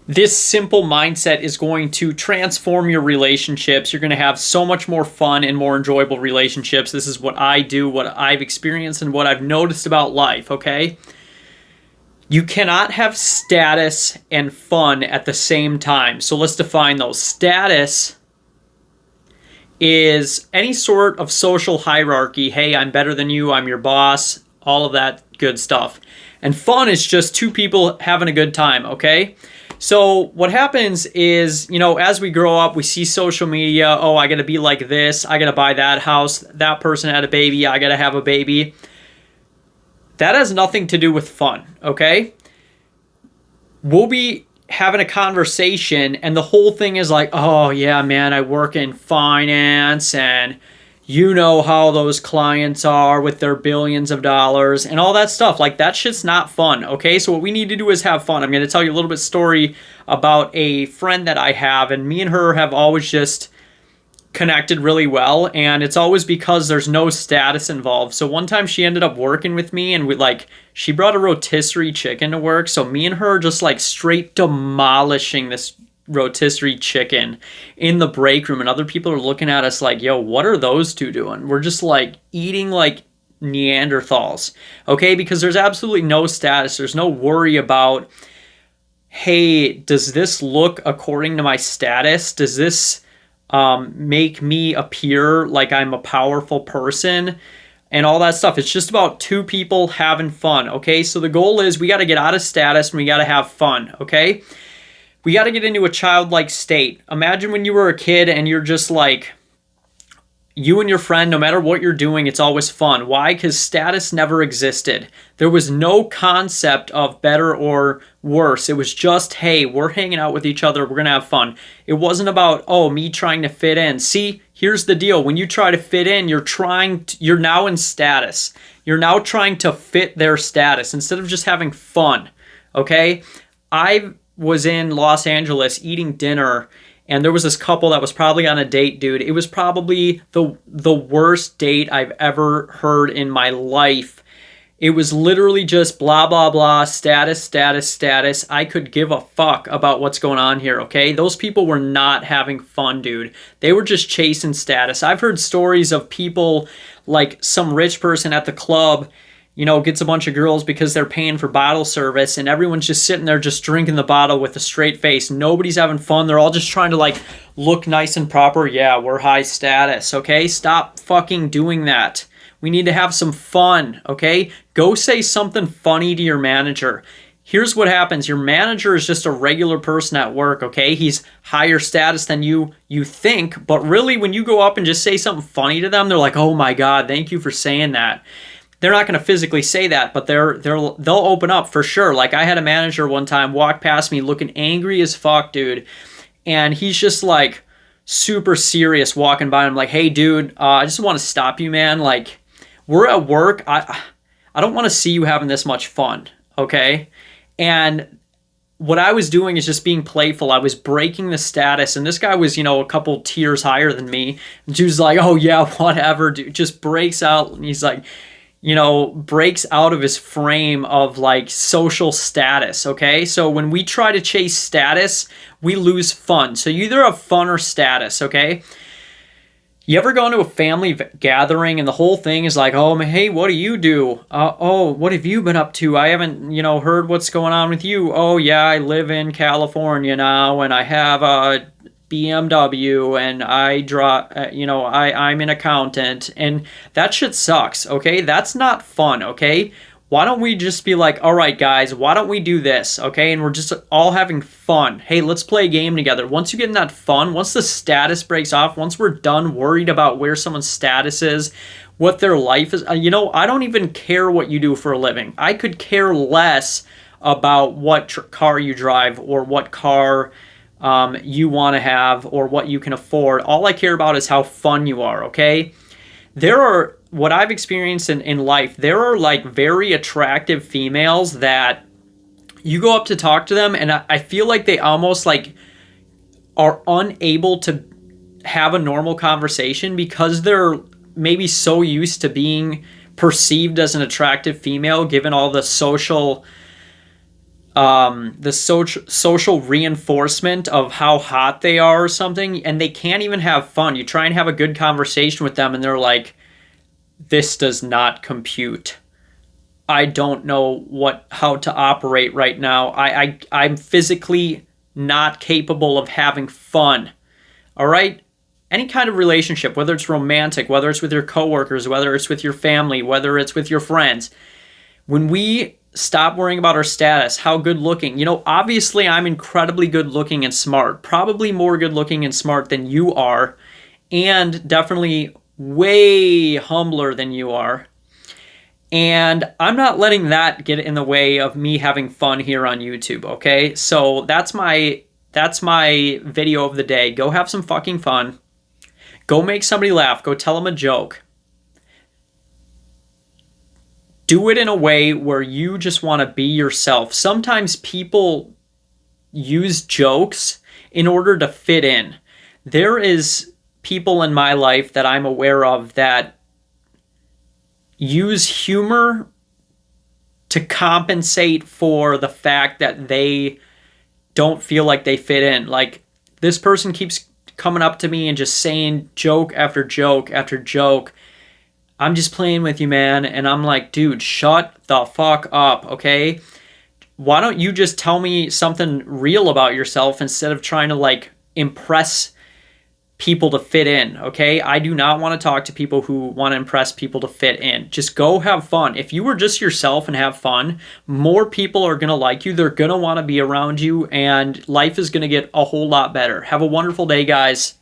This simple mindset is going to transform your relationships. You're going to have so much more fun and more enjoyable relationships. This is what I do, what I've experienced, and what I've noticed about life, okay? You cannot have status and fun at the same time. So let's define those. Status is any sort of social hierarchy. Hey, I'm better than you, I'm your boss, all of that good stuff. And fun is just two people having a good time, okay? So what happens is, as we grow up, we see social media. Oh, I got to be like this. I got to buy that house. That person had a baby. I got to have a baby. That has nothing to do with fun, okay? We'll be having a conversation and the whole thing is like, oh yeah, man, I work in finance and you know how those clients are with their billions of dollars and all that stuff. Like, that shit's not fun, okay? So what we need to do is have fun. I'm going to tell you a little bit story about a friend that I have, and me and her have always just connected really well, and it's always because there's no status involved. So one time she ended up working with me, and she brought a rotisserie chicken to work, so me and her just like straight demolishing this rotisserie chicken in the break room, and other people are looking at us like, yo, what are those two doing? We're just like eating like Neanderthals, okay? Because there's absolutely no status. There's no worry about, hey, does this look according to my status? Does this make me appear like I'm a powerful person? And all that stuff. It's just about two people having fun, okay? So the goal is we got to get out of status and we got to have fun, okay? We got to get into a childlike state. Imagine when you were a kid and you're just like, you and your friend, no matter what you're doing, it's always fun. Why? Because status never existed. There was no concept of better or worse. It was just, hey, we're hanging out with each other. We're going to have fun. It wasn't about, oh, me trying to fit in. See, here's the deal. When you try to fit in, you're now in status. You're now trying to fit their status instead of just having fun, okay? I was in Los Angeles eating dinner, and there was this couple that was probably on a date, dude. It was probably the worst date I've ever heard in my life. It was literally just blah, blah, blah, status, status, status. I could give a fuck about what's going on here, okay? Those people were not having fun, dude. They were just chasing status. I've heard stories of people like some rich person at the club, gets a bunch of girls because they're paying for bottle service, and everyone's just sitting there just drinking the bottle with a straight face. Nobody's having fun. They're all just trying to like look nice and proper. Yeah, we're high status, okay? Stop fucking doing that. We need to have some fun, okay? Go say something funny to your manager. Here's what happens. Your manager is just a regular person at work, okay? He's higher status than you think, but really when you go up and just say something funny to them, they're like, oh my God, thank you for saying that. They're not going to physically say that, but they'll open up for sure. Like, I had a manager one time walk past me looking angry as fuck, dude. And he's just like super serious walking by. I'm like, hey, dude, I just want to stop you, man. Like, we're at work. I don't want to see you having this much fun, okay? And what I was doing is just being playful. I was breaking the status. And this guy was, a couple tiers higher than me. And she was like, oh, yeah, whatever, dude. Just breaks out. And he's like, breaks out of his frame of like social status, okay? So when we try to chase status, we lose fun. So you either have fun or status, okay? You ever go into a family gathering and the whole thing is like, oh, hey, what do you do? Oh, what have you been up to? I haven't, heard what's going on with you. Oh, yeah, I live in California now and I have a BMW and I draw, I'm an accountant, and that shit sucks, okay? That's not fun, okay? Why don't we just be like, all right, guys, why don't we do this, okay? And we're just all having fun. Hey, let's play a game together. Once you get in that fun, once the status breaks off, once we're done worried about where someone's status is, what their life is, I don't even care what you do for a living. I could care less about what car you drive or what car you want to have or what you can afford. All I care about is how fun you are, okay? What I've experienced in life, there are like very attractive females that you go up to talk to them and I feel like they almost like are unable to have a normal conversation because they're maybe so used to being perceived as an attractive female given all the social the social reinforcement of how hot they are or something, and they can't even have fun. You try and have a good conversation with them, and they're like, "This does not compute. I don't know how to operate right now. I'm physically not capable of having fun." All right? Any kind of relationship, whether it's romantic, whether it's with your coworkers, whether it's with your family, whether it's with your friends, when we stop worrying about our status, how good looking, obviously I'm incredibly good looking and smart, probably more good looking and smart than you are, and definitely way humbler than you are. And I'm not letting that get in the way of me having fun here on YouTube, okay? So that's my video of the day. Go have some fucking fun. Go make somebody laugh. Go tell them a joke. Do it in a way where you just want to be yourself. Sometimes people use jokes in order to fit in. There is people in my life that I'm aware of that use humor to compensate for the fact that they don't feel like they fit in. Like, this person keeps coming up to me and just saying joke after joke after joke. I'm just playing with you, man. And I'm like, dude, shut the fuck up, okay? Why don't you just tell me something real about yourself instead of trying to, like, impress people to fit in, okay? I do not want to talk to people who want to impress people to fit in. Just go have fun. If you were just yourself and have fun, more people are going to like you. They're going to want to be around you, and life is going to get a whole lot better. Have a wonderful day, guys.